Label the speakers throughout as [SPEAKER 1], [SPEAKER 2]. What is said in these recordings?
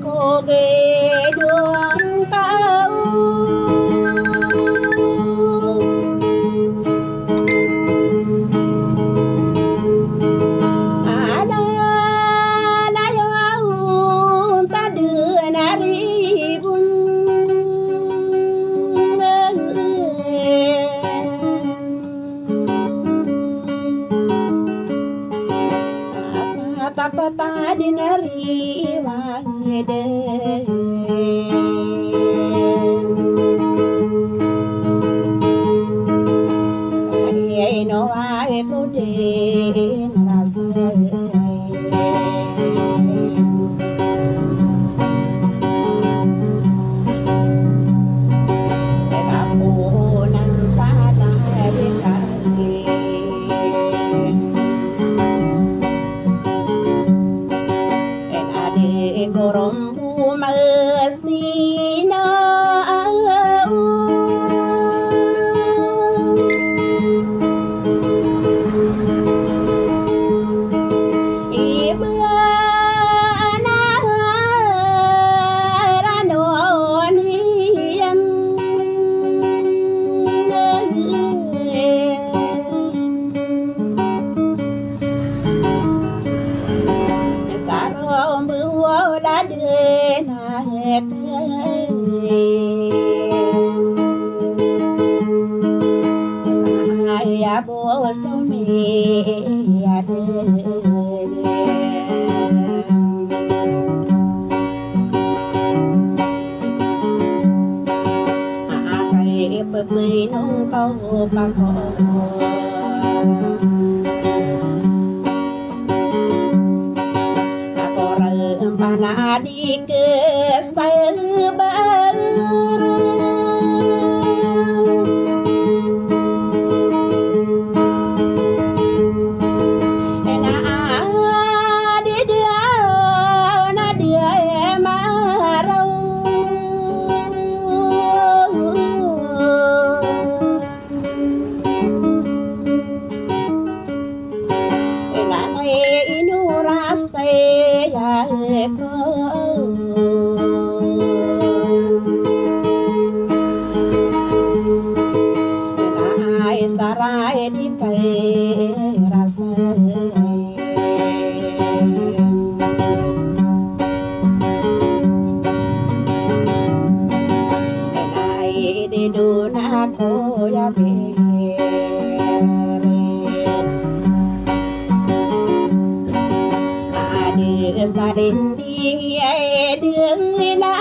[SPEAKER 1] cô ghê đường cao la yo ta đưa na ri bun ta ta di nari wa de ai no ai ko de na gorombu masina ibu na ranonian la de na het ai a bo so me a de a kai pe pe no ko pa ko Bana di ke sabar na di dia na dia marau na inu raste ya sarai di kai rasa ai de do na ko ya be ade sa den di ai đường la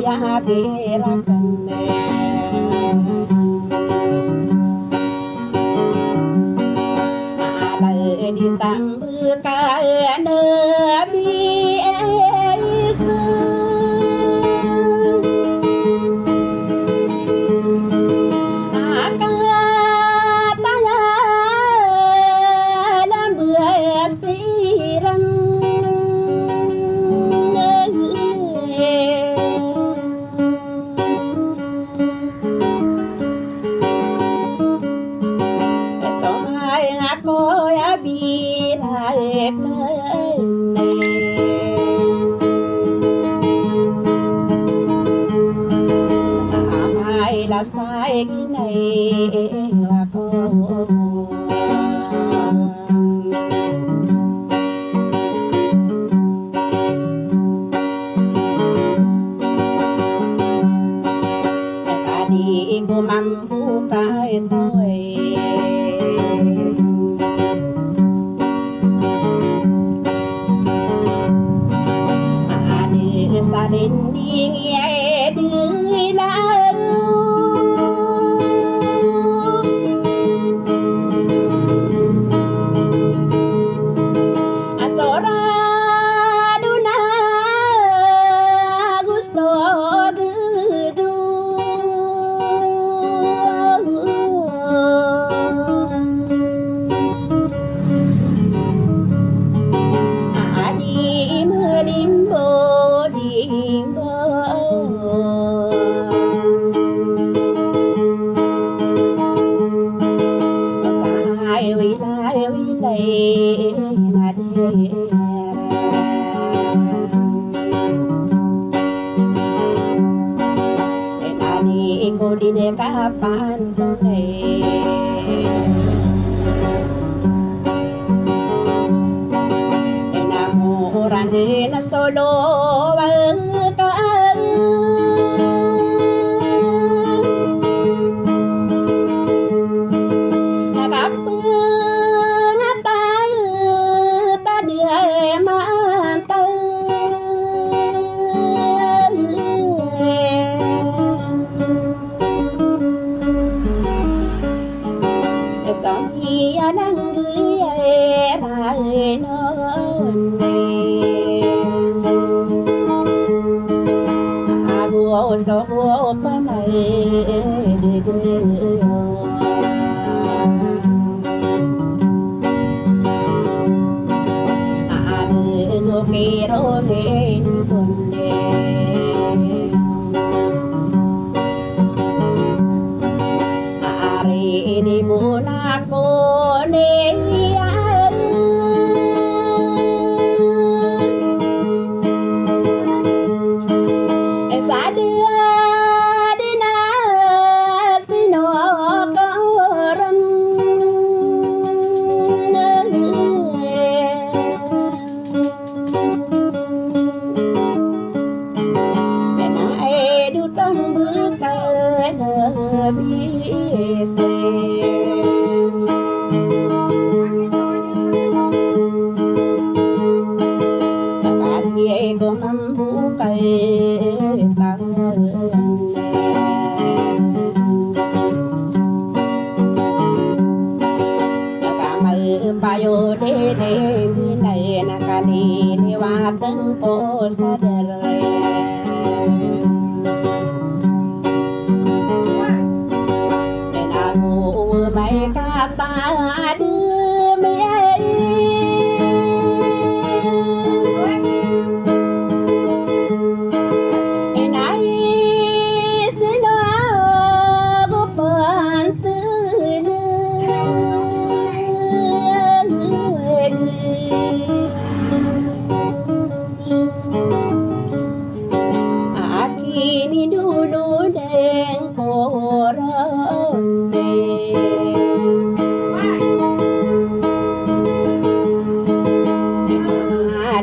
[SPEAKER 1] ya berakan ala ditambah kaya nabi Isa las mai này là con đi cô mắm cô cái tôi lại mà đi nani cô đi để cả pan này namu rani na solo ka so pa này no quiero ver donde ari ni muna ko ne bayo de này na kali lewatan po sadar dan aku mai kata demi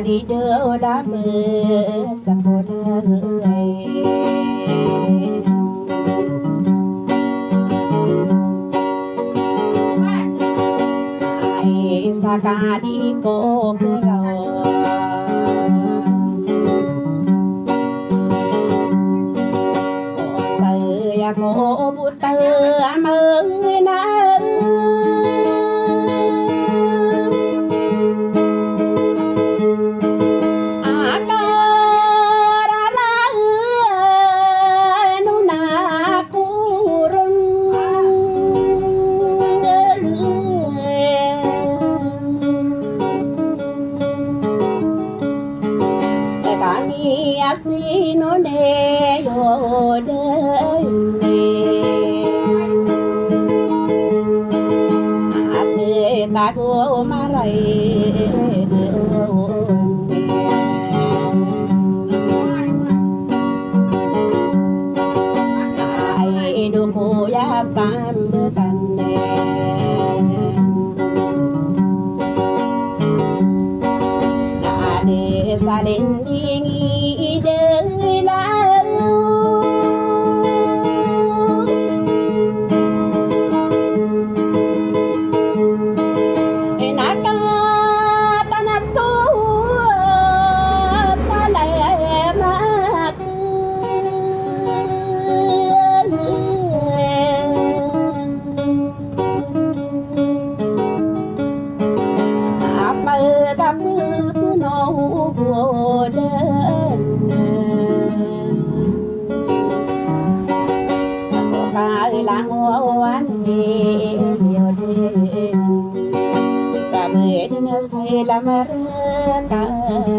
[SPEAKER 1] đi đâu đã mơ sắc đời ai xa cả đi cô cứ rồi cô sợ ya cô bút tơ mơ na asli no ne yo de ate ta ko marai ai do ko ya tam kan ne ade salin dingi de la lang oan đi nhiều đêm cả người đi say làm ca